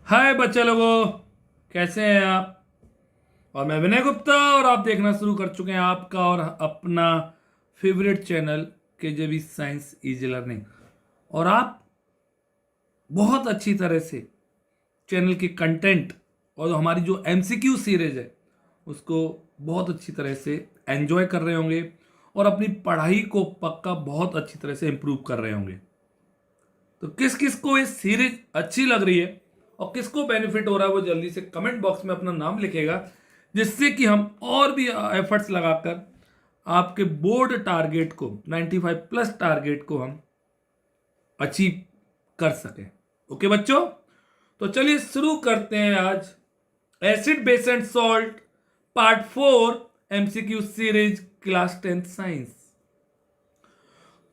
हाय बच्चे लोगों, कैसे हैं आप। और मैं विनय गुप्ता और आप देखना शुरू कर चुके हैं आपका और अपना favourite channel KJB science easy learning. और आप बहुत अच्छी तरह से चैनल के कंटेंट और हमारी जो एमसीक्यू सीरीज है उसको बहुत अच्छी तरह से एंजॉय कर रहे होंगे और अपनी पढ़ाई को पक्का बहुत अच्छी तरह से इम्प्रूव कर रहे होंगे। तो किस किस को ये सीरीज अच्छी लग रही है और किसको बेनिफिट हो रहा है वो जल्दी से कमेंट बॉक्स में अपना नाम लिखेगा, जिससे कि हम और भी एफर्ट्स लगाकर आपके बोर्ड टारगेट को 95 प्लस टारगेट को हम अचीव कर सकें। ओके बच्चों, तो चलिए शुरू करते हैं आज acid base and salt part 4 MCQ series class 10 science.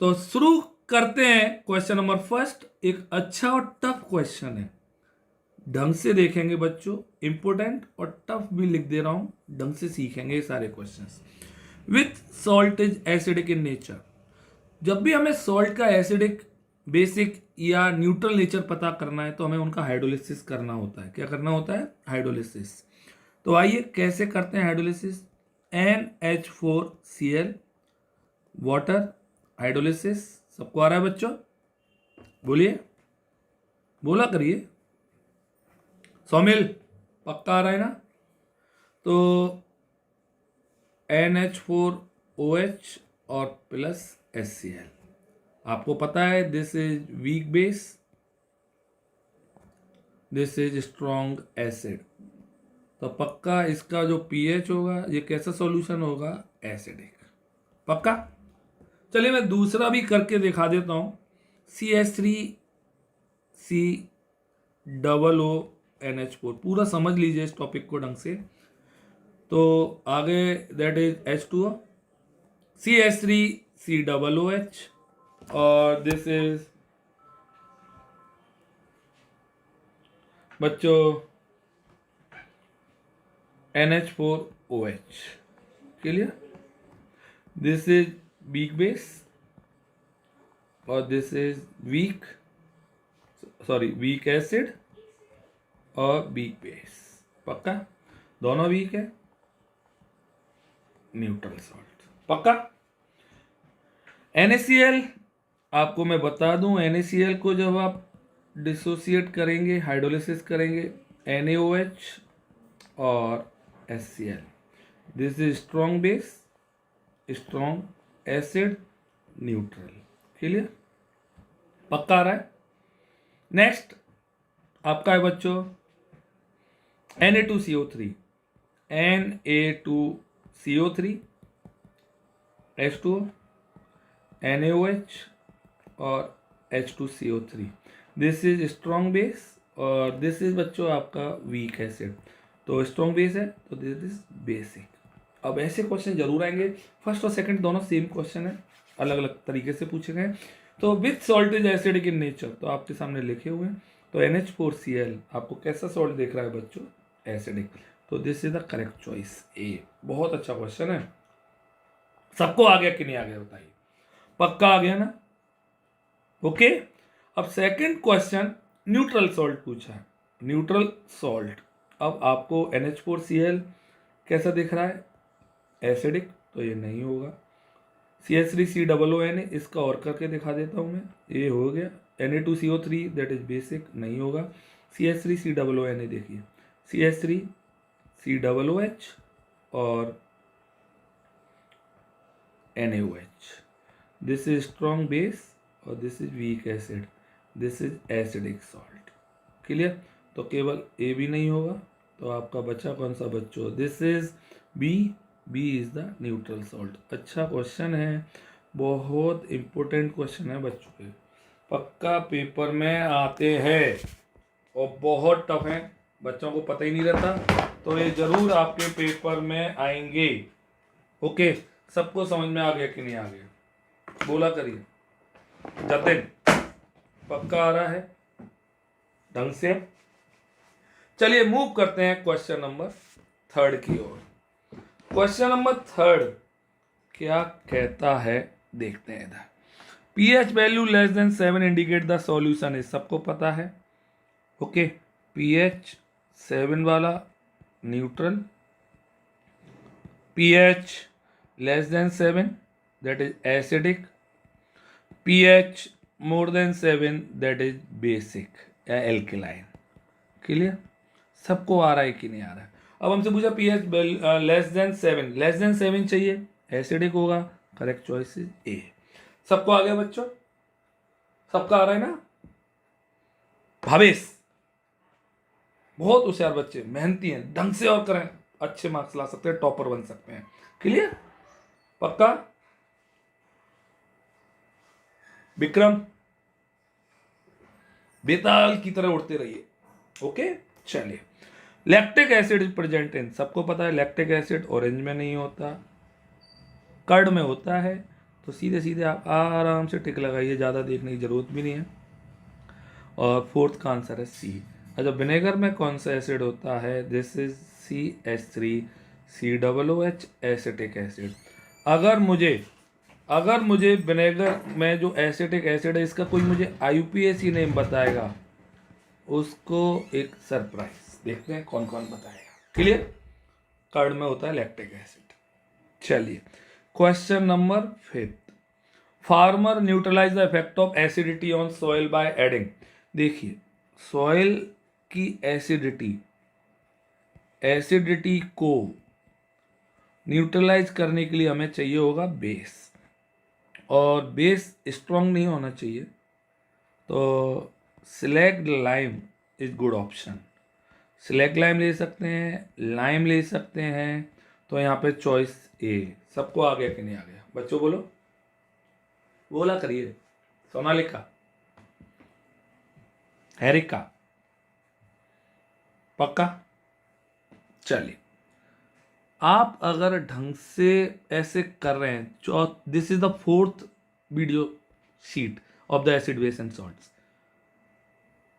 तो शुरू करते हैं क्वेश्चन नंबर फर्स्ट। एक अच्छा और टफ क्वेश्चन है, ढंग से देखेंगे बच्चों, इंपोर्टेंट और टफ भी लिख दे रहा हूं, ढंग से सीखेंगे ये सारे questions. With salt is acidic in nature. जब भी हमें सॉल्ट का एसिडिक, बेसिक या न्यूट्रल नेचर पता करना है तो हमें उनका हाइड्रोलिसिस करना होता है। क्या करना होता है? हाइड्रोलिसिस। तो आइए कैसे करते हैं हाइड्रोलिसिस। NH4Cl water hydrolysis. सबको आ रहा है बच्चों? बोलिए, बोला करिए। सौमिल पक्का आ रहा है ना? तो NH4OH और प्लस HCl। आपको पता है this is weak base, this is strong acid. तो पक्का इसका जो पीएच होगा ये कैसा सॉल्यूशन होगा? एसिडिक। पक्का। चलिए मैं दूसरा भी करके दिखा देता हूं। CH3COONH4। पूरा समझ लीजिए इस टॉपिक को ढंग से। तो आगे दैट इज H2O, CH3COOH और दिस इज बच्चों NH4OH। Clear? This is weak base और दिस इज वीक एसिड और वीक बेस। पक्का? दोनों वीक है। Neutral salt. पक्का? NaCl आपको मैं बता दूं, NaCl को जब आप डिसोसिएट करेंगे, हाइड्रोलिसिस करेंगे, NaOH और HCl। This is strong base, strong acid, neutral. Clear? पक्का आ रहा है? नेक्स्ट आपका है बच्चों Na2CO3, Na2CO3, H2O, NaOH और H2CO3। This is strong base और दिस इज बच्चों आपका वीक एसिड। तो स्ट्रॉन्ग बेस है तो दिस इज बेसिक। अब ऐसे क्वेश्चन जरूर आएंगे, फर्स्ट और सेकंड दोनों सेम क्वेश्चन है, अलग अलग तरीके से पूछे गए। तो with salt is acidic in nature, तो आपके सामने लिखे हुए हैं। तो NH4Cl आपको कैसा सॉल्ट देख रहा है बच्चों? एसिडिक। तो this is the correct choice, A. बहुत अच्छा क्वेश्चन है। सबको आ गया कि नहीं आ गया बताइए? पक्का आ गया ना? ओके। अब सेकंड क्वेश्चन न्यूट्रल सॉल्ट पूछा है। न्यूट्रल सॉल्ट, अब आपको NH4Cl कैसा दिख रहा है? एसिडिक। तो ये नहीं होगा। CH3COONA, इसका और करके दिखा देता हूं मैं, ये हो गया। Na2CO3 दैट इज बेसिक, नहीं होगा। CH3COONA देखिए, CH3COOH और NaOH। This is strong base और this is weak acid, this is acidic salt. Clear? तो केवल ए भी नहीं होगा, तो आपका बचा कौन सा बच्चों? This is B. B is the neutral salt. अच्छा क्वेश्चन है, बहुत इंपॉर्टेंट क्वेश्चन है बच्चों के, पक्का पेपर में आते हैं और बहुत टफ है, बच्चों को पता ही नहीं रहता, तो ये जरूर आपके पेपर में आएंगे। ओके, सबको समझ में आ गया कि नहीं आ गया? बोला करिए। जतिन पक्का आ रहा है ढंग से? चलिए मूव करते हैं क्वेश्चन नंबर थर्ड की ओर। क्वेश्चन नंबर थर्ड क्या कहता है देखते हैं इधर। pH value less than 7 indicate the solution is, सबको पता है। ओके, pH 7 वाला neutral, pH less than 7 that is acidic, pH more than 7 that is basic या alkaline। क्लियर? सबको आ रहा है कि नहीं आ रहा है? अब हमसे पूछा pH less than 7, less than 7 चाहिए, एसिडिक होगा, करेक्ट चॉइस इज ए। सबको आ गया बच्चों? सबका आ रहा है ना? भावेश बहुत होशियार बच्चे, मेहनती हैं, ढंग से और करें, अच्छे मार्क्स ला सकते हैं, टॉपर बन सकते हैं। क्लियर? पक्का? विक्रम बेताल की तरह उड़ते रहिए। ओके, चलिए। Lactic acid is present in, सबको पता है लैक्टिक एसिड ऑरेंज में नहीं होता, कर्ड में होता है। तो सीधे सीधे आप आराम से टिक लगाइए, ज़्यादा देखने की जरूरत भी नहीं है। और फोर्थ का आंसर है सी। अच्छा, विनेगर में कौन सा एसिड होता है? This is CH3 COOH acetic acid. अगर मुझे विनेगर में जो एसिटिक एसिड है इसका कोई मुझे IUPAC नेम बताएगा, उसको एक सरप्राइज। देखते हैं कौन कौन बताएगा। क्लियर? कर्ड में होता है लैक्टिक एसिड। चलिए, question number 5। Farmer neutralize the effect of acidity on soil by adding. देखिए, सॉइल की एसिडिटी को न्यूट्रलाइज करने के लिए हमें चाहिए होगा बेस, और बेस स्ट्रॉन्ग नहीं होना चाहिए, तो slaked lime is good option. Slaked lime ले सकते हैं, लाइम ले सकते हैं, तो यहाँ पे चॉइस ए। सबको आ गया कि नहीं आ गया बच्चों? बोला करिए। सोनालिका, हैरिका, पक्का? चलिए, आप अगर ढंग से ऐसे कर रहे हैं, this is the 4th video sheet of the acid base and salts,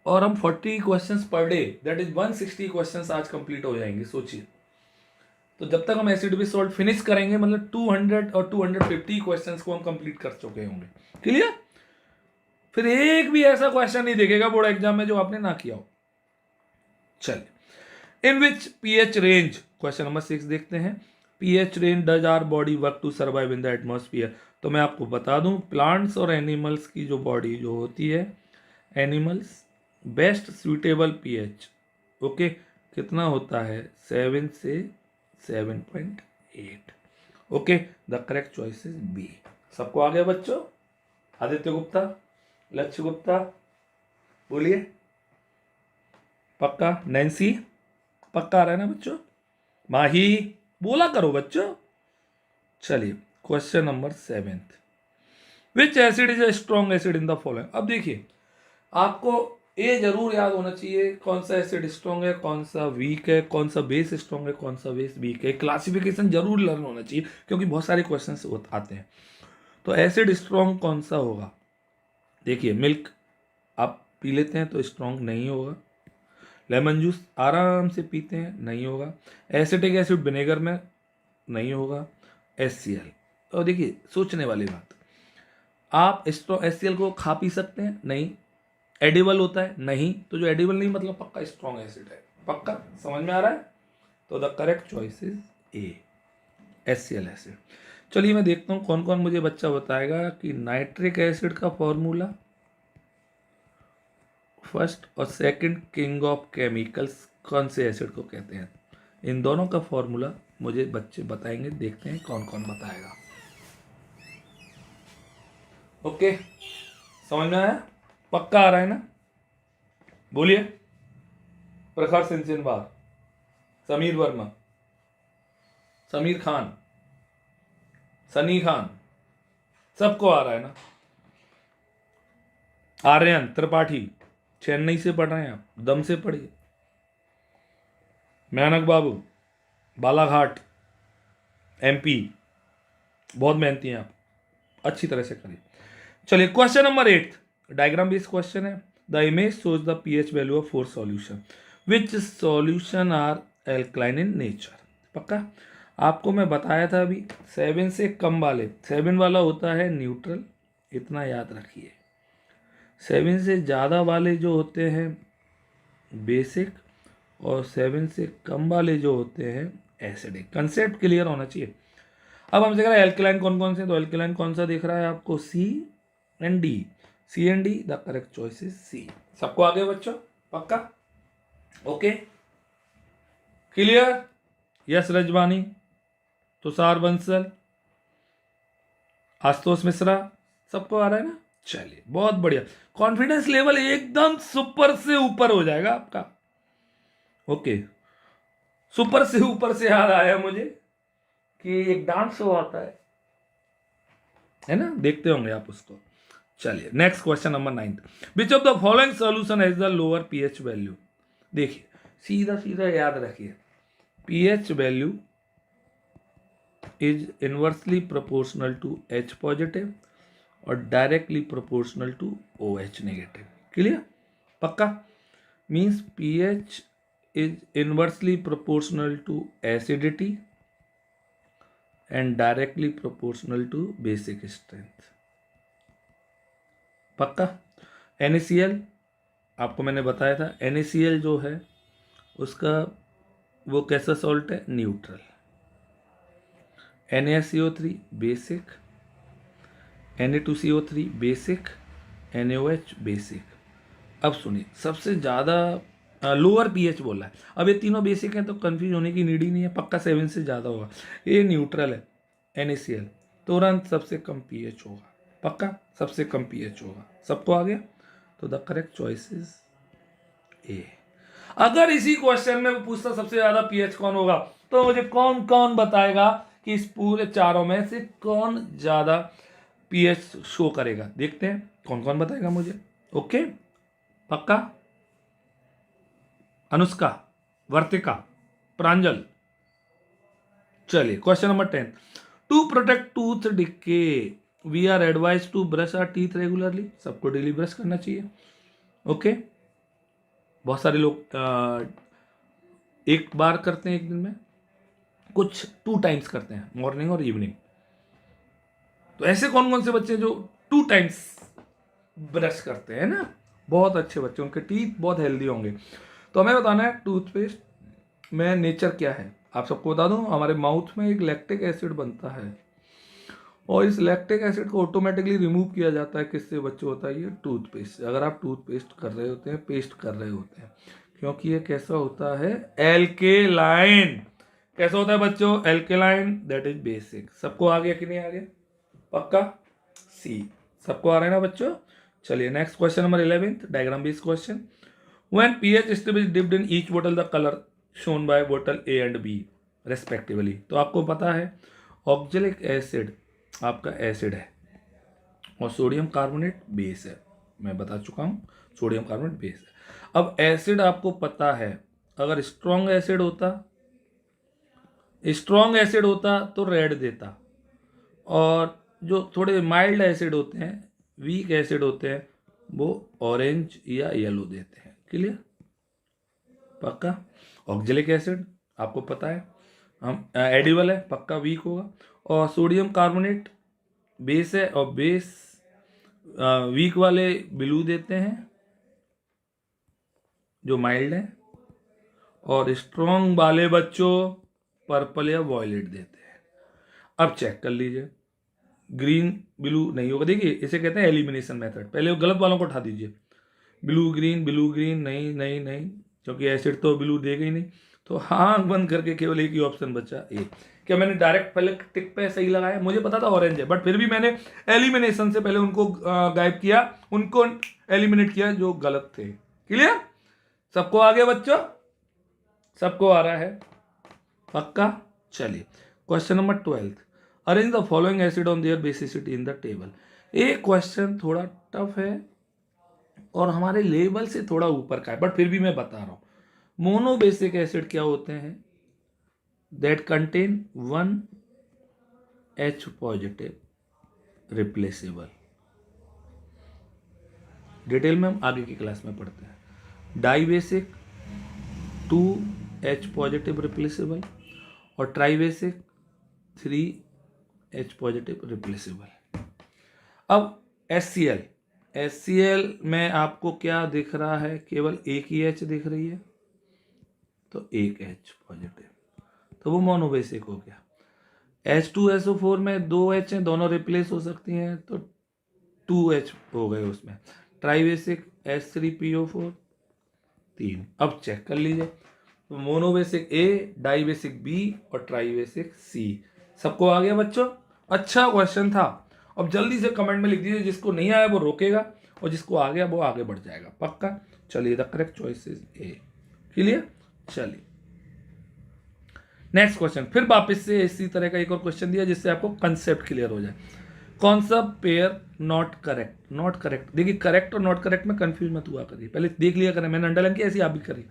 और हम 40 questions per day, that is 160 questions आज कंप्लीट हो जाएंगे। सोचिए, तो जब तक हम एसिड बेस सॉल्ट फिनिश करेंगे, मतलब 200 और 250 क्वेश्चंस को हम कंप्लीट कर चुके होंगे। क्लियर? फिर एक भी ऐसा क्वेश्चन नहीं देखेगा बोर्ड एग्जाम में जो आपने ना किया हो। चलिए, in which pH range, question number 6 देखते हैं। pH range does our body work to survive in the atmosphere. तो मैं आपको बता दूं, प्लांट्स और एनिमल्स की जो बॉडी जो होती है, animals best suitable pH okay कितना होता है? 7 से 7.8। Okay, the correct choice is B. सबको आ गया बच्चों? आदित्य गुप्ता, लक्ष्य गुप्ता, बोलिए। पक्का? नैन्सी, पक्का आ रहा है ना बच्चों? माही, बोला करो बच्चों। चलिए, question number 7। Which acid is a strong acid in the following. अब देखिए, आपको ये जरूर याद होना चाहिए कौन सा एसिड स्ट्रॉन्ग है, कौन सा वीक है, कौन सा बेस स्ट्रॉन्ग है, कौन सा बेस वीक है। क्लासिफिकेशन जरूर लर्न होना चाहिए, क्योंकि बहुत सारे क्वेश्चन आते हैं। तो एसिड स्ट्रॉन्ग कौन सा होगा? देखिए, मिल्क आप पी लेते हैं तो स्ट्रॉन्ग नहीं होगा, लेमन जूस आराम से पीते हैं, नहीं होगा, एसिटिक एसिड विनेगर में नहीं होगा, HCl। और देखिए, सोचने वाली बात, आप HCl को खा पी सकते हैं? नहीं। एडिबल होता है? नहीं। तो जो एडिबल नहीं मतलब पक्का स्ट्रॉन्ग एसिड है। पक्का समझ में आ रहा है? तो the correct choice is A, HCl acid. चलिए, मैं देखता हूँ कौन कौन मुझे बच्चा बताएगा कि नाइट्रिक एसिड का फॉर्मूला, फर्स्ट और सेकंड किंग ऑफ केमिकल्स कौन से एसिड को कहते हैं। इन दोनों का फॉर्मूला मुझे बच्चे बताएंगे, देखते हैं कौन कौन बताएगा। ओके, समझ में आया? पक्का आ रहा है ना? बोलिए। प्रखर सिंचनवार, समीर वर्मा, समीर खान, सनी खान, सबको आ रहा है ना? आर्यन त्रिपाठी, चेन्नई से पढ़ रहे हैं आप, दम से पढ़िए। मेहनक बाबू, बालाघाट MP, बहुत मेहनती हैं आप, अच्छी तरह से करिए। चलिए, question number 8, diagram based question है। The image shows the pH value of 4 solution, which solution are alkaline in nature. पक्का? आपको मैं बताया था अभी, 7 से कम वाले, 7 वाला होता है न्यूट्रल, इतना याद रखिए। 7 से ज़्यादा वाले जो होते हैं बेसिक, और 7 से कम वाले जो होते हैं एसिडिक। कंसेप्ट क्लियर होना चाहिए। अब हम देख रहे हैं एल्केलाइन कौन कौन से, तो एल्केलाइन कौन सा दिख रहा है आपको, C and D. C and D, the correct choice is C. सबको आगे बच्चों, पक्का? Okay, clear? यस रजवानी, तुषार बंसल, आशुतोष मिश्रा, सबको आ रहा है ना? चलिए बहुत बढ़िया। कॉन्फिडेंस लेवल एकदम सुपर से ऊपर हो जाएगा आपका। ओके, सुपर से ऊपर से याद आया मुझे कि एक डांस शो आता है ना, देखते होंगे आप उसको। चलिए next question number 9, which of the following solution has the lower pH value. देखिए सीधा सीधा याद रखिए, pH value is inversely proportional to H positive और directly proportional to O H negative. Clear? पक्का? Means pH is inversely proportional to acidity and directly proportional to basic strength. पक्का? NaCl आपको मैंने बताया था, NaCl जो है उसका वो कैसा सॉल्ट है, neutral. NaCO3 basic, Na2CO3 basic, NaOH basic. अब सुनिए, सबसे ज़्यादा लोअर पीएच बोला है। अब ये तीनों बेसिक हैं तो कंफ्यूज होने की नीड ही नहीं है, पक्का 7 से ज़्यादा होगा। ये न्यूट्रल है NaCl, तुरंत सबसे कम पीएच होगा, पक्का सबसे कम पीएच होगा। सबको आ गया? तो द करेक्ट चॉइस इज ए। अगर इसी क्वेश्चन में पूछता सबसे ज़्यादा पीएच कौन होगा, तो मुझे कौन कौन बताएगा कि इस पूरे चारों में से कौन ज़्यादा पीएच शो करेगा। देखते हैं कौन कौन बताएगा मुझे। ओके, पक्का? अनुष्का, वर्तिका, प्रांजल। चलिए question number 10, to protect tooth decay we are advise to brush our teeth regularly. सबको डेली ब्रश करना चाहिए। ओके, बहुत सारे लोग एक बार करते हैं एक दिन में, कुछ 2 टाइम्स करते हैं, मॉर्निंग और इवनिंग। तो ऐसे कौन कौन से बच्चे जो 2 टाइम्स ब्रश करते हैं ना, बहुत अच्छे बच्चे, उनके टीथ बहुत हेल्दी होंगे। तो हमें बताना है टूथपेस्ट में नेचर क्या है। आप सबको बता दूं, हमारे माउथ में एक लैक्टिक एसिड बनता है और इस लैक्टिक एसिड को ऑटोमेटिकली रिमूव किया जाता है। किससे बच्चों? होता है ये टूथपेस्ट। अगर आप टूथपेस्ट कर रहे होते हैं, पेस्ट कर रहे होते हैं, क्योंकि ये कैसा होता है, एल्केलाइन। कैसा होता है बच्चों? Alkaline, that is basic. सबको आ गया कि नहीं आ गया? पक्का? सी। सबको आ रहा है ना बच्चों? चलिए next question number 11, diagram based question. When pH stable is dipped in each बोतल द कलर शोन बाय बोतल A एंड B रेस्पेक्टिवली। तो आपको पता है ऑक्जेलिक एसिड आपका एसिड है और सोडियम कार्बोनेट बेस है। मैं बता चुका हूँ, सोडियम कार्बोनेट बेस है। अब एसिड आपको पता है, अगर स्ट्रॉन्ग एसिड होता तो रेड देता, और जो थोड़े माइल्ड एसिड होते हैं, वीक एसिड होते हैं, वो ऑरेंज या येलो देते हैं। क्लियर? पक्का? ऑक्जेलिक एसिड आपको पता है हम एडिबल है, पक्का वीक होगा। और सोडियम कार्बोनेट बेस है, और बेस वीक वाले ब्लू देते हैं जो माइल्ड है, और स्ट्रॉन्ग वाले बच्चों पर्पल या वॉयलेट देते हैं। अब चेक कर लीजिए, ग्रीन ब्लू नहीं होगा। देखिए इसे कहते हैं एलिमिनेशन मेथड। पहले वो गलत वालों को उठा दीजिए, ब्लू ग्रीन नहीं नहीं नहीं, क्योंकि एसिड तो ब्लू देगा ही नहीं। तो आंख बंद करके केवल एक ही ऑप्शन बचा, ए। क्या मैंने डायरेक्ट पहले टिक पे सही लगाया? मुझे पता था ऑरेंज है, बट फिर भी मैंने एलिमिनेशन से पहले उनको गायब किया, उनको एलिमिनेट किया जो गलत थे। क्लियर? सबको आ गया बच्चों? सबको आ रहा है? पक्का? चलिए question number 12, arrange the following acid on their basicity in the table. एक क्वेश्चन थोड़ा टफ है और हमारे लेवल से थोड़ा ऊपर का है, बट फिर भी मैं बता रहा हूं। मोनोबेसिक एसिड क्या होते हैं? That contain 1H positive replaceable. Detail में हम आगे की क्लास में पढ़ते हैं। डाइबेसिक 2H पॉजिटिव रिप्लेसेबल, और ट्राइबेसिक 3H पॉजिटिव रिप्लेसेबल। अब HCl HCl में आपको क्या दिख रहा है, केवल एक ही H दिख रही है, तो एक H पॉजिटिव, तो वो मोनोबेसिक हो गया। H2SO4 में दो H हैं, दोनों रिप्लेस हो सकती हैं, तो 2H हो गए उसमें। Tribasic H3PO4 3। अब चेक कर लीजिए, तो मोनोबेसिक A, डाइबेसिक B और ट्राइबेसिक C। सबको आ गया बच्चों? अच्छा क्वेश्चन था। अब जल्दी से कमेंट में लिख दीजिए, जिसको नहीं आया वो रोकेगा और जिसको आ गया वो आगे बढ़ जाएगा, पक्का? चलिए, the correct choice is A। Clear? चलिए नेक्स्ट क्वेश्चन, फिर वापस से इसी तरह का एक और क्वेश्चन दिया जिससे आपको कंसेप्ट क्लियर हो जाए। कौन सा pair not correct? Not correct, देखिए करेक्ट और नॉट करेक्ट में कंफ्यूज मत हुआ करिए, पहले देख लिया करें। मैंने अंडरलाइन किया, ऐसी आप भी करिए।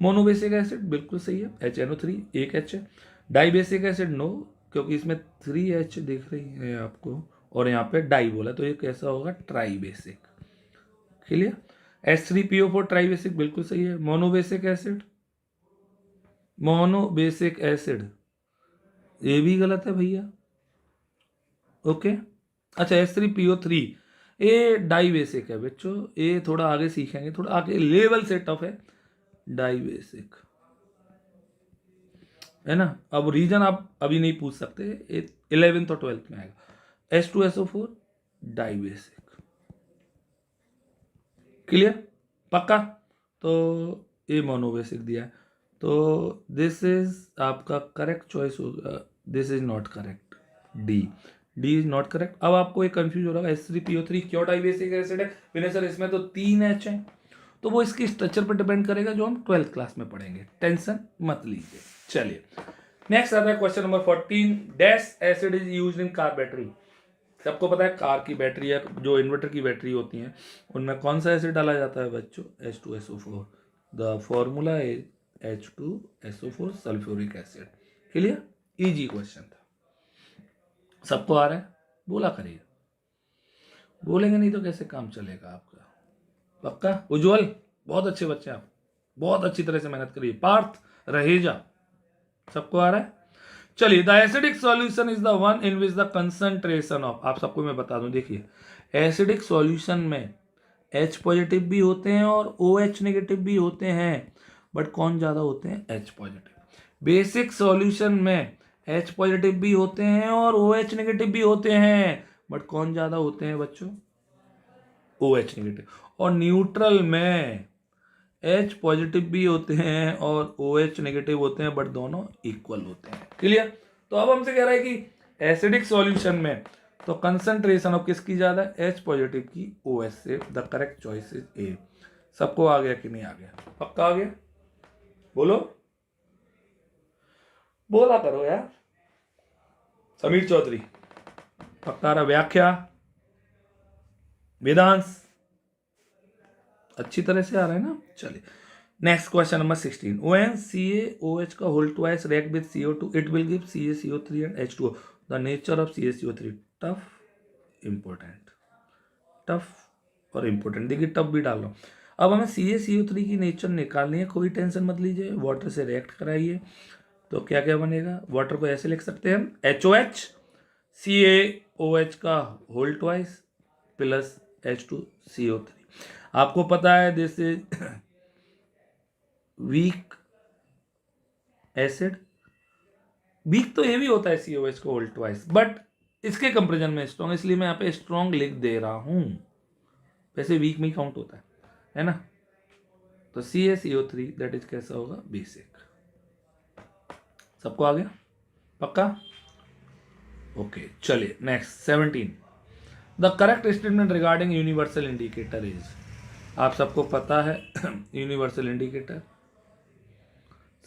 मोनोबेसिक एसिड बिल्कुल सही है, HNO3 एक H है। डाइबेसिक एसिड नो, क्योंकि इसमें 3H दिख रही है आपको और यहाँ पे डाई बोला, तो ये कैसा होगा? ट्राइबेसिक। क्लियर? H3PO4 ट्राइबेसिक बिल्कुल सही है। मोनोबेसिक एसिड, मोनोबेसिक एसिड ये भी गलत है भैया। ओके, अच्छा H3PO3 ये डाइबेसिक है बच्चों, ये थोड़ा आगे सीखेंगे, थोड़ा आगे लेवल से टफ है। डाइबेसिक है ना। अब रीजन आप अभी नहीं पूछ सकते, 11th और 12th में आएगा। H2SO4 dibasic. क्लियर? पक्का? तो ये मोनोबेसिक दिया है, तो दिस इज आपका करेक्ट चॉइस होगा। This is not correct, D is not correct. अब आपको एक कंफ्यूज हो रहा है, H3PO3 क्यों डाइबेसिक एसिड है? विनय सर इसमें तो 3H है, तो वो इसकी स्ट्रक्चर पर डिपेंड करेगा, जो हम 12th क्लास में पढ़ेंगे, टेंशन मत लीजिए। चलिए नेक्स्ट आता है question number 14। Dash acid is used in car battery. सबको पता है कार की बैटरी या जो इन्वर्टर की बैटरी होती हैं उनमें कौन सा एसिड डाला जाता है बच्चों? H2SO4। The formula is H2SO4 sulphuric acid. Clear? Easy question था, सबको आ रहा है? बोला करिए, बोलेंगे नहीं तो कैसे काम चलेगा आपका? पक्का? उज्जवल बहुत अच्छे बच्चे आप, बहुत अच्छी तरह से मेहनत करिए। पार्थ, रहेजा, सबको आ रहा है? चलिए, the acidic solution is the one in which the concentration of, आप सबको मैं बता दूं, देखिए एसिडिक सॉल्यूशन में H पॉजिटिव भी होते हैं और OH नेगेटिव भी होते हैं, बट कौन ज्यादा होते हैं? H positive. बेसिक सॉल्यूशन में H पॉजिटिव भी होते हैं और OH नेगेटिव भी होते हैं, बट कौन ज्यादा होते हैं बच्चों? OH negative. और न्यूट्रल में H पॉजिटिव भी होते हैं और OH नेगेटिव होते हैं, बट दोनों इक्वल होते हैं। क्लियर? तो अब हमसे कह रहा है कि एसिडिक सॉल्यूशन में तो कंसंट्रेशन ऑफ किसकी ज्यादा है? H पॉजिटिव की OH से। The correct choice is A। सबको आ गया कि नहीं आ गया? पक्का आ गया? बोलो, बोला करो यार। समीर चौधरी पक्का रहा? व्याख्या, वेदांश अच्छी तरह से आ रहा है ना? चलिए next question number 16। When CaOH का whole twice react with CO2 it will give CaCO3 and H2O. The nature of CaCO3 tough, important, tough और इंपॉर्टेंट। देखिए टफ भी डाल रहा हूँ। अब हमें CaCO3 की नेचर निकालनी है, कोई टेंशन मत लीजिए, वाटर से रिएक्ट कराइए। तो क्या क्या बनेगा? वाटर को ऐसे लिख सकते हैं हम, HOH CaOH का होल ट्वाइस प्लस H2CO3। आपको पता है this is weak acid. Weak तो ये भी होता है COH को होल ट्वाइस, बट इसके कंपेरिजन में स्ट्रॉन्ग, इसलिए मैं यहाँ पे स्ट्रॉन्ग लिख दे रहा हूं। वैसे वीक में काउंट होता है ना? तो CaCO3 दैट इज कैसा होगा? बेसिक। सबको आ गया? पक्का? ओके चलिए next 17। The correct statement regarding universal indicator is, आप सबको पता है यूनिवर्सल इंडिकेटर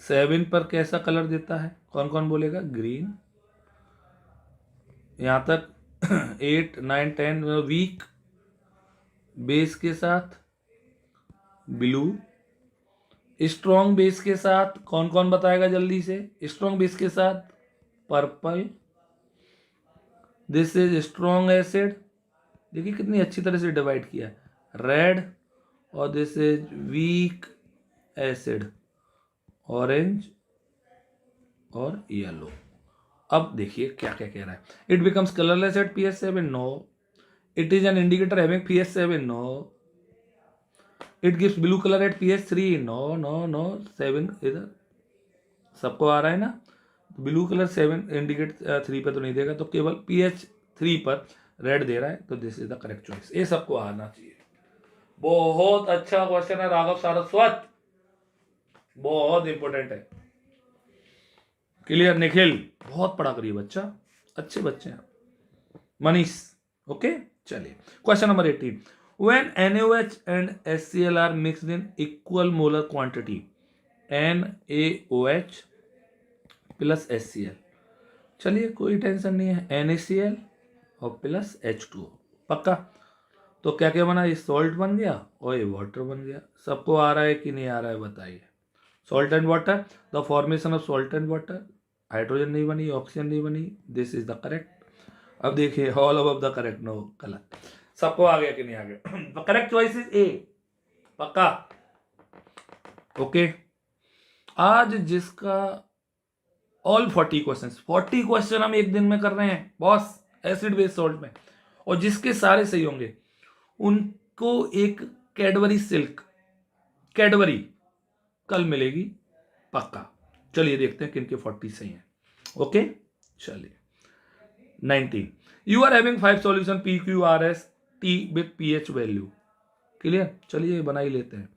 7 पर कैसा कलर देता है? कौन कौन बोलेगा? ग्रीन। यहां तक 8 9 10 वीक बेस के साथ ब्लू, स्ट्रॉन्ग बेस के साथ कौन कौन बताएगा जल्दी से? स्ट्रॉन्ग बेस के साथ purple, this is strong acid, देखिए कितनी अच्छी तरह से डिवाइड किया है, रेड, और this is weak acid, orange और येलो। अब देखिए क्या क्या कह रहा है। It becomes colourless at pH 7, no. It is an indicator having pH 7. No. It gives blue color at pH 3. No. 7 इधर सबको आ रहा है ना. ब्लू कलर 7 इंडिकेट 3 पर तो नहीं देगा, तो केवल pH 3 पर रेड दे रहा है. तो this is the correct choice. ये सबको आना चाहिए. बहुत अच्छा क्वेश्चन है राघव सारस्वत, बहुत इंपॉर्टेंट है. क्लियर निखिल, बहुत पढ़ा करिए बच्चा, अच्छे बच्चे हैं. मनीष, ओके. चलिए question number 18. When NaOH and HCl are mixed in equal molar quantity, NaOH plus HCl, चलिए कोई टेंशन नहीं है, NaCl और प्लस H2O, पक्का. तो क्या क्या बना, ये सॉल्ट बन गया और ये वाटर बन गया. सबको आ रहा है कि नहीं आ रहा है बताइए. Salt and water, the formation of salt and water, hydrogen नहीं बनी, ऑक्सीजन नहीं बनी. This is the correct. अब देखिए all above the correct. No, गलत. सबको आ गया कि नहीं आ गया. करेक्ट चॉइस इज ए, पक्का. ओके. आज जिसका ऑल 40 क्वेश्चन हम एक दिन में कर रहे हैं बॉस, एसिड बेस सॉल्ट में, और जिसके सारे सही होंगे उनको एक कैडबरी सिल्क, कैडबरी कल मिलेगी पक्का. चलिए देखते हैं किनके 40 सही हैं. ओके. चलिए 19. You are having 5 solution PQRS T with pH value. Clear. चलिए बना ही लेते हैं.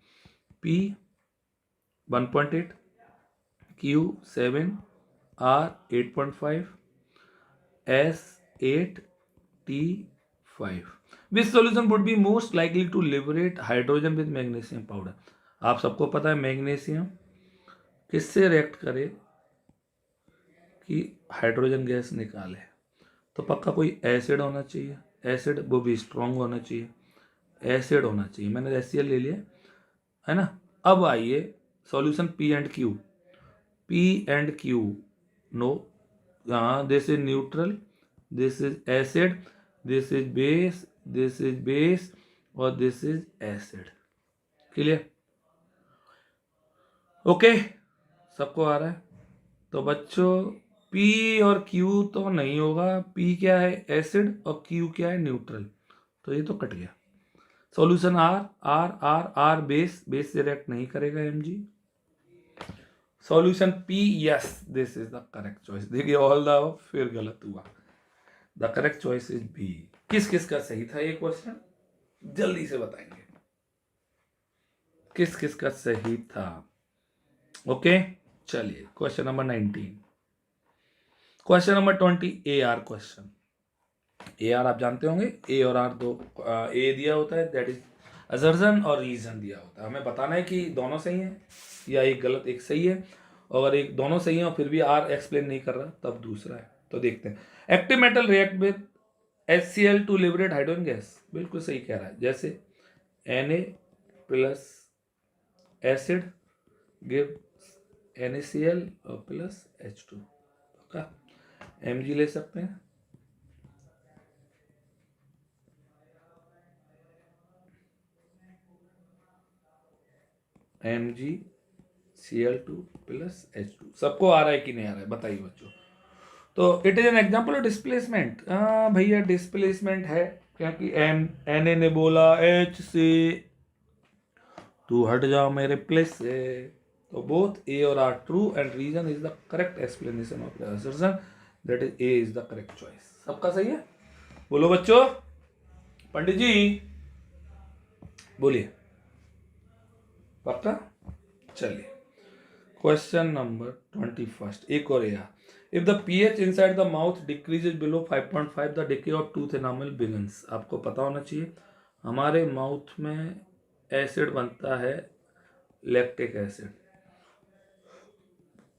P 1.8, Q 7, R 8.5, S 8, T 5. Which solution would be most likely to liberate hydrogen with magnesium powder? आप सबको पता है मैग्नीशियम किससे रिएक्ट करे कि हाइड्रोजन गैस निकाले, तो पक्का कोई एसिड होना चाहिए. एसिड वो भी स्ट्रॉन्ग होना चाहिए, एसिड होना चाहिए. मैंने HCl ले लिया है ना. अब आइए solution P and Q. P and Q, no. हाँ, this is neutral, this is acid, this is base, this is base और this is acid. Clear. Okay. सबको आ रहा है. तो बच्चों P और Q तो नहीं होगा. P क्या है, एसिड, और Q क्या है, न्यूट्रल. तो ये तो कट गया. सॉल्यूशन R बेस, बेस से रिएक्ट नहीं करेगा Mg. Solution P, yes, this is the correct choice. देखिए ऑल द, फिर गलत हुआ. The correct choice is B. किस किस का सही था ये क्वेश्चन, जल्दी से बताएंगे किस किस का सही था. ओके. चलिए question number 19. Question number 20 AR question. AR आप जानते होंगे, A और R दो, A दिया होता है दैट इज असर्शन और रीजन दिया होता है. हमें बताना है कि दोनों सही हैं या एक गलत एक सही है. अगर एक दोनों सही है और फिर भी R एक्सप्लेन नहीं कर रहा तब दूसरा है. तो देखते हैं. Active metal react with HCl to liberate hydrogen gas. बिल्कुल सही कह रहा है. जैसे Na plus acid give NaCl और प्लस H2 का Mg ले सकते हैं. MgCl2 plus H2. सबको आ रहा है कि नहीं आ रहा है बताइए बच्चों. तो it is an example of displacement. भैया डिस्प्लेसमेंट है क्योंकि Na ने बोला H से तू हट जाओ मेरे प्लेस से. तो बोथ A और R true and reason is the correct explanation of the assertion. That is A is the correct choice. सबका सही है. बोलो बच्चों. पंडित जी बोलिए. पक्का. चलिए क्वेश्चन नंबर 21. एक और यार. If the pH inside the mouth decreases below 5.5 the decay of tooth enamel begins. आपको पता होना चाहिए हमारे माउथ में एसिड बनता है, लैक्टिक एसिड,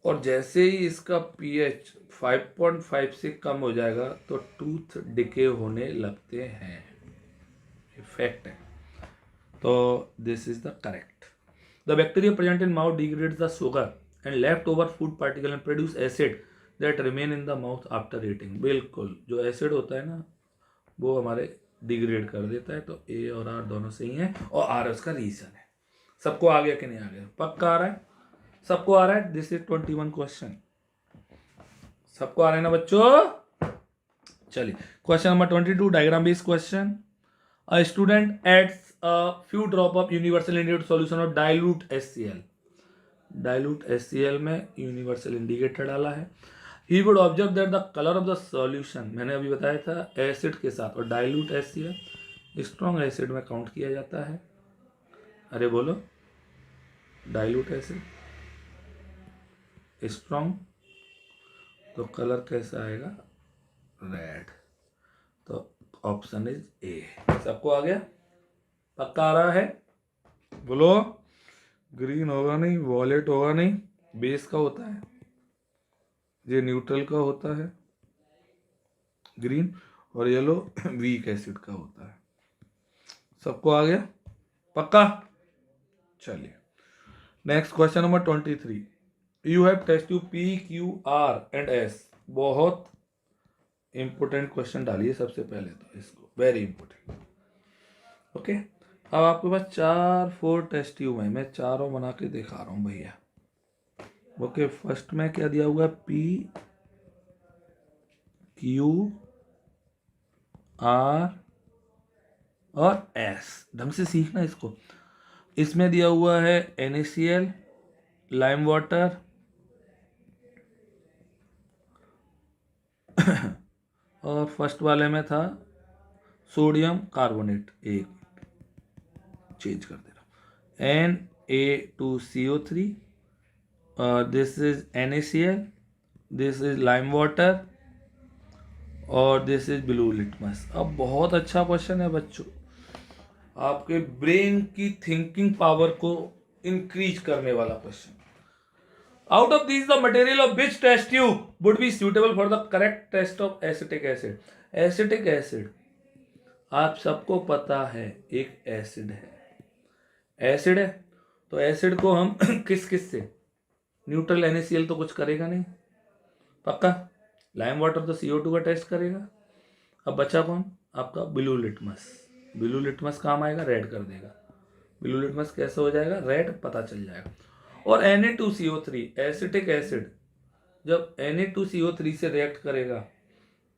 और जैसे ही इसका pH 5.5 से कम हो जाएगा तो टूथ डिके होने लगते हैं. फैक्ट है. तो this is the correct. The bacteria present in mouth degrades the sugar and left over food particle and produce acid that remain in the mouth after eating. बिल्कुल जो एसिड होता है ना वो हमारे डिग्रेड कर देता है. तो A और R दोनों सही हैं और R उसका रीजन है. सबको आ गया कि नहीं आ गया. पक्का आ रहा है. सबको आ रहा है. This is 21 question. सबको आ रहा है ना बच्चों. चलिए question number 22 diagram based question. A student adds a few drop of universal indicator solution of dilute HCl. Dilute HCl में यूनिवर्सल इंडिकेटर डाला है. He would observe that the color of the solution, मैंने अभी बताया था acid के साथ, और डाइल्यूट HCl स्ट्रॉन्ग एसिड में काउंट किया जाता है. अरे बोलो, डाइल्यूट एसिड स्ट्रॉन्ग, तो कलर कैसा आएगा? रेड. तो ऑप्शन इज ए. सबको आ गया? पक्का आ रहा है? बोलो. ग्रीन होगा नहीं, वॉलेट होगा नहीं, बेस का होता है, ये न्यूट्रल का होता है ग्रीन, और येलो वीक एसिड का होता है. सबको आ गया? पक्का? चलिए next question number 23. You have test you P Q R and S. बहुत इंपोर्टेंट क्वेश्चन डालिए सबसे पहले तो इसको, वेरी इंपोर्टेंट. ओके, अब आपके पास 4 टेस्ट ट्यूब है, मैं चारों बना के दिखा रहा हूं भैया. ओके, फर्स्ट में क्या दिया हुआ है? P Q R और S. ढंग से सीखना इसको. इसमें दिया हुआ है NaCl, लाइम वाटर और फर्स्ट वाले में था सोडियम कार्बोनेट. एक चेंज कर दे रहा हूँ, Na2CO3, this is NaCl, this is lime water और दिस इज ब्लू लिटमस. अब बहुत अच्छा क्वेश्चन है बच्चों, आपके ब्रेन की थिंकिंग पावर को इंक्रीज करने वाला question. Out of these, the material of which test tube would be suitable for the correct test of acetic acid? Acetic acid आप सबको पता है एक एसिड है. एसिड है तो एसिड को हम किस किस से, न्यूट्रल NaCl तो कुछ करेगा नहीं, पक्का. लाइम वाटर तो CO2 का टेस्ट करेगा. अब बचा कौन? आपका ब्लू लिटमस. ब्लू लिटमस काम आएगा, रेड कर देगा. ब्लू लिटमस कैसे हो जाएगा? रेड, पता चल जाएगा. और Na2CO3 एसिटिक एसिड जब Na2CO3 से रिएक्ट करेगा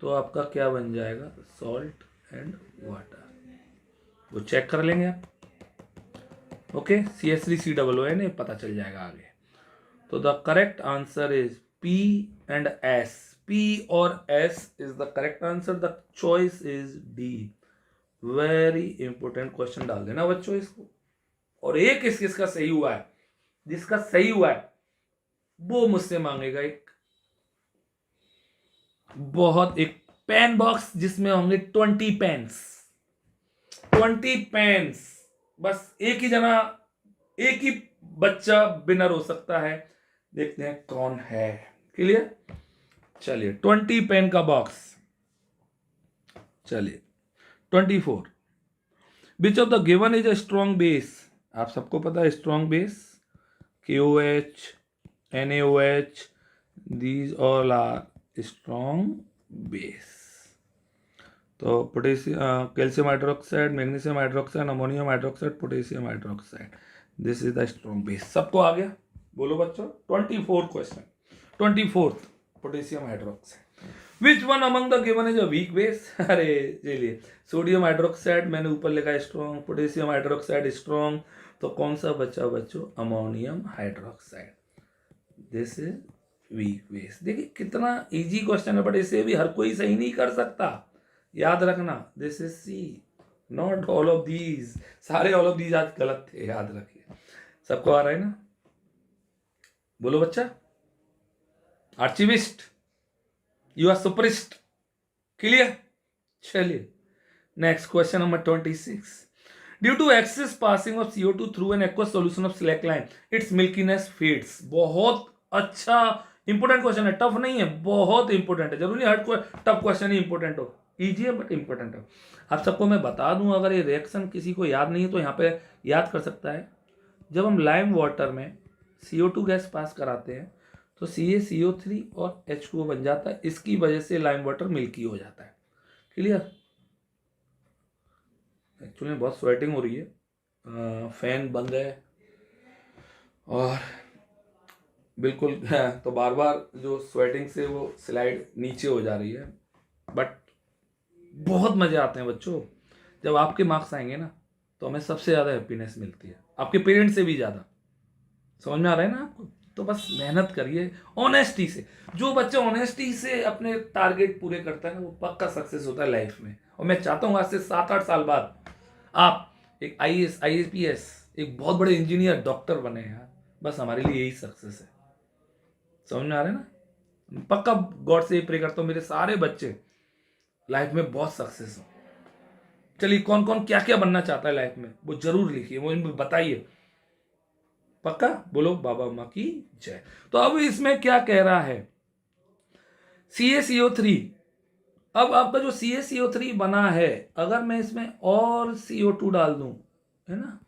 तो आपका क्या बन जाएगा? Salt and water. वो चेक कर लेंगे आप. ओके, CH3COONA, पता चल जाएगा आगे. तो the correct answer is P and S. P और S is the correct answer. The choice is D. Very important question डाल देना बच्चों इसको. और एक किसका सही हुआ है, जिसका सही हुआ है वो मुझसे मांगेगा एक पेन बॉक्स जिसमें होंगे 20 पेन्स. 20 पेन्स. बस एक ही बच्चा विनर हो सकता है. देखते हैं कौन है. क्लियर? चलिए 20 पेन का बॉक्स. चलिए 24. विच of the given is a strong base? आप सबको पता है strong base KOH, NaOH, these all are strong base. तो potassium, calcium hydroxide, magnesium hydroxide, ammonium hydroxide, potassium hydroxide, this is the strong base. सबको आ गया? बोलो बच्चों. 24 question. 24 potassium hydroxide. Which one among the given is a weak base? अरे चलिए, sodium hydroxide मैंने ऊपर लिखा है स्ट्रॉन्ग, पोटेशियम हाइड्रोक्साइड स्ट्रॉन्ग, तो कौन सा बचा बच्चों? Ammonium hydroxide. This is weak base. देखिए कितना इजी क्वेश्चन है, बट इसे भी हर कोई सही नहीं कर सकता. याद रखना, this is C, not all of these. सारे ऑल ऑफ दीज आज गलत थे, याद रखिए. सबको आ रहा है ना? बोलो बच्चा. आर्चिविस्ट, यू आर सुपरिस्ट. क्लियर? चलिए next question number 26. Due to excess passing of CO2 through an aqueous solution of slackline, its milkiness fades. बहुत अच्छा इंपोर्टेंट क्वेश्चन है, टफ नहीं है, बहुत इंपोर्टेंट है. जरूरी हर कोई टफ क्वेश्चन ही इंपोर्टेंट हो, इजी है बट इंपोर्टेंट है. आप सबको मैं बता दूं, अगर ये रिएक्शन किसी को याद नहीं है तो यहाँ पे याद कर सकता है. जब हम लाइम वाटर में CO2 गैस पास कराते हैं तो CaCO3 और H2O बन जाता है. इसकी वजह से लाइम वाटर मिल्की हो जाता है. क्लियर? एक्चुअली बहुत स्वेटिंग हो रही है, फैन बंद है और बिल्कुल तो बार बार जो स्वेटिंग से वो स्लाइड नीचे हो जा रही है. बट बहुत मजे आते हैं बच्चों. जब आपके मार्क्स आएंगे ना तो हमें सबसे ज़्यादा हैप्पीनेस मिलती है, आपके पेरेंट्स से भी ज़्यादा। समझ में आ रहा है ना आपको? तो बस मेहनत करिए ऑनेस्टी से। जो बच्चा ऑनेस्टी से अपने टारगेट पूरे करता है ना वो पक्का सक्सेस होता है लाइफ में। और मैं चाहता हूँ आज से 7-8 साल बाद आप एक IAS IPS एक बहुत बड़े इंजीनियर डॉक्टर बने यार, बस हमारे लिए यही सक्सेस है। समझ में आ रहा है ना? पक्का गॉड से प्रे करता हूँ मेरे सारे बच्चे लाइफ में बहुत सक्सेस हो। चलिए कौन कौन क्या क्या बनना चाहता है लाइफ में वो जरूर लिखिए, वो इनको बताइए। पक्का बोलो बाबा माँ की जय। तो अब इसमें क्या कह रहा है, CaCO3। अब आपका जो CaCO3 बना है, अगर मैं इसमें और CO2 डाल दूं, है ना,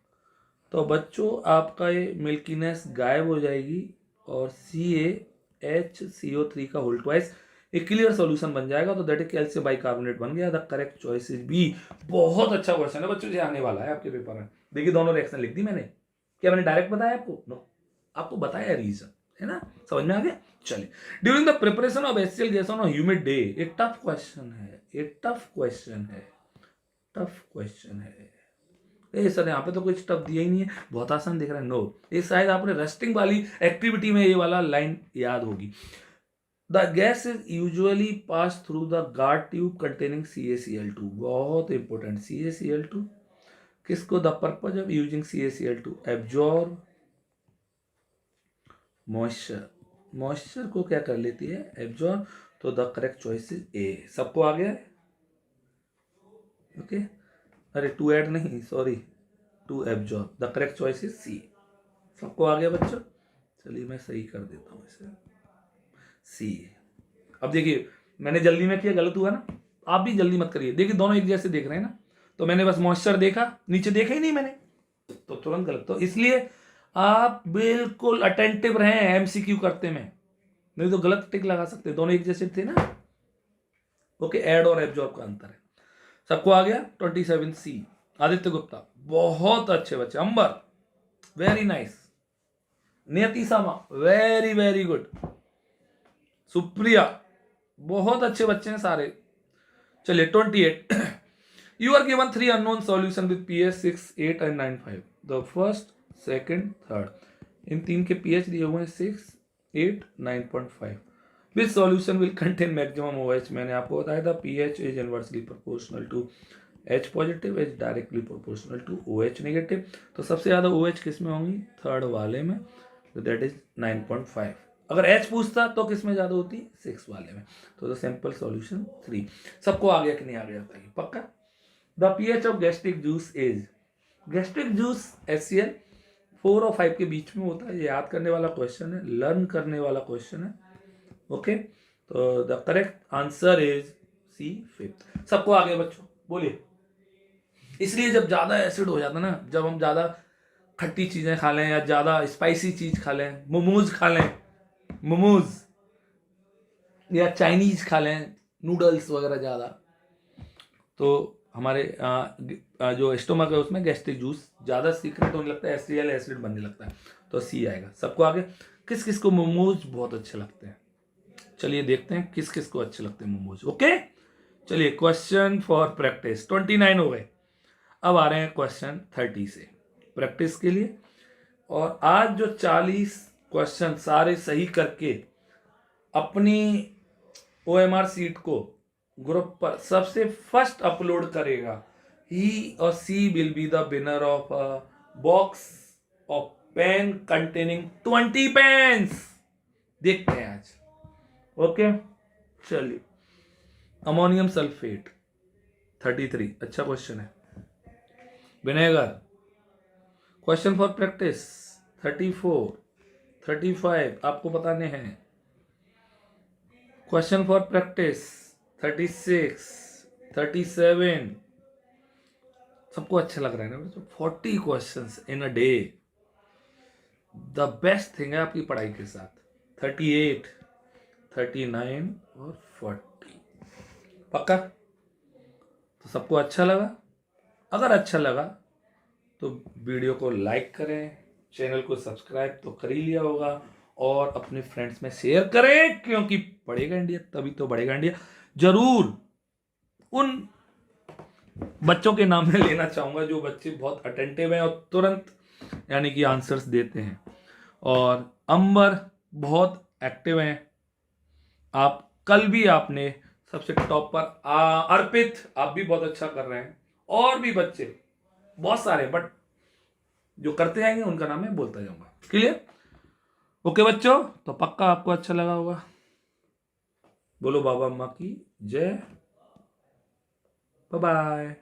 तो बच्चों आपका ये मिल्कीनेस गायब हो जाएगी और CaHCO3 का होल ट्वाइस एक क्लियर सॉल्यूशन बन जाएगा। तो दैट इज कैल्शियम बाइकार्बोनेट बन गया। The correct choice is B. बहुत अच्छा क्वेश्चन है बच्चों, जो आने वाला है आपके पेपर में। देखिए दोनों रिएक्शन लिख दी मैंने। क्या मैंने डायरेक्ट बताया आपको? नो, आपको बताया रीजन, है ना? समझ में आ गया? चलिए, during the preparation of HCl gas on a humid day, एक टफ क्वेश्चन है, एक टफ क्वेश्चन है, टफ क्वेश्चन है। ए सर यहाँ पे तो कुछ टफ दिया ही नहीं है, बहुत आसान दिख रहा है। नो, ये शायद आपने रेस्टिंग वाली एक्टिविटी में ये वाला लाइन याद होगी। The gas is usually pass through the guard tube containing CaCl2। बहुत इंपॉर्टेंट, CaCl2 किसको, the purpose of using CaCl2 absorb moisture. Moisture को क्या कर लेती है, एब्जॉर्ब। तो the correct choice is A. सबको आ गया? ओके, अरे टू ऐड नहीं, sorry, to absorb. The correct choice is C. सबको आ गया बच्चों? चलिए मैं सही कर देता हूँ इसे, सी। अब देखिए मैंने जल्दी में किया, गलत हुआ ना, आप भी जल्दी मत करिए। देखिए दोनों एक जैसे देख रहे हैं ना, तो मैंने बस मॉइस्चर देखा, नीचे देखा ही नहीं मैंने, तो तुरंत गलत। तो इसलिए आप बिल्कुल अटेंटिव रहें MCQ करते में, नहीं तो गलत टिक लगा सकते। दोनों एक जैसे थे ना। ओके, ऐड और एब्जॉर्ब का अंतर है। सबको आ गया? 27C। आदित्य गुप्ता, बहुत अच्छे बच्चे। अंबर, वेरी नाइस। नियति सामा, वेरी वेरी गुड। सुप्रिया, बहुत अच्छे बच्चे हैं सारे। चलिए 28। You are given 3 unknown solution with pH 6, 8 and 9, 5। The first, second, third, इन 3 के pH दिए हुए हैं 6, 8, 9.5। Which solution will contain maximum OH। मैंने आपको बताया था pH is inversely proportional to H positive, H directly proportional to OH negative. तो सबसे ज्यादा OH किस में होंगी, थर्ड वाले में, तो दैट इज 9.5। अगर H पूछता तो किस में ज्यादा होती, 6 वाले में। तो द सिंपल सॉल्यूशन 3। सबको आ गया कि नहीं आ गया बताइए पक्का? The pH of gastric juice is, gastric juice HCl 4 और 5 के बीच में होता है। ये याद करने वाला क्वेश्चन है, लर्न करने वाला क्वेश्चन है। ओके, तो the correct answer is C, 5। सबको आ गया बच्चों, बोलिए। इसलिए जब ज्यादा एसिड हो जाता है ना, जब हम ज्यादा खट्टी चीजें खा लें या ज्यादा स्पाइसी चीज खा लें, मोमोज खा लें, मोमोज, या चाइनीज खा लें, नूडल्स वगैरह ज्यादा, तो हमारे जो स्टोमक है उसमें गैस्ट्रिक जूस ज्यादा सीक्रेट होने लगता है, HCl एसिड बनने लगता है। तो सी आएगा। सबको आगे? किस किस को मोमोज बहुत अच्छे लगते हैं? चलिए देखते हैं किस किस को अच्छे लगते हैं मोमोज। ओके, चलिए क्वेश्चन फॉर प्रैक्टिस 29 हो गए। अब आ रहे हैं क्वेश्चन 30 से प्रैक्टिस के लिए। और आज जो 40 क्वेश्चन सारे सही करके अपनी OMR सीट को ग्रुप पर सबसे फर्स्ट अपलोड करेगा, ही और she will be the winner of a box of pen containing 20 pens. देखते हैं आज। ओके, चलिए। अमोनियम सल्फेट 33, अच्छा क्वेश्चन है। विनेगर, क्वेश्चन फॉर प्रैक्टिस 34, 35 आपको बताने हैं। Question for practice 36, 37। सबको अच्छा लग रहा है ना? 40 questions in a day, the best thing है आपकी पढ़ाई के साथ। 38, 39 और 40 पक्का? तो सबको अच्छा लगा? अगर अच्छा लगा तो वीडियो को लाइक करें, चैनल को सब्सक्राइब तो कर ही लिया होगा, और अपने फ्रेंड्स में शेयर करें, क्योंकि बढ़ेगा इंडिया तभी तो बढ़ेगा इंडिया। जरूर उन बच्चों के नाम में लेना चाहूंगा जो बच्चे बहुत अटेंटिव हैं और तुरंत यानी कि आंसर्स देते हैं। और अंबर बहुत एक्टिव हैं। आप कल भी आपने सबसे टॉप पर अर्पित आप भी बहुत अच्छा कर रहे हैं। और भी बच्चे बहुत सारे, बट जो करते जाएंगे उनका नाम मैं बोलता जाऊंगा। क्लियर? ओके बच्चों, तो पक्का आपको अच्छा लगा होगा। बोलो बाबा अम्मा की जय। Bye bye.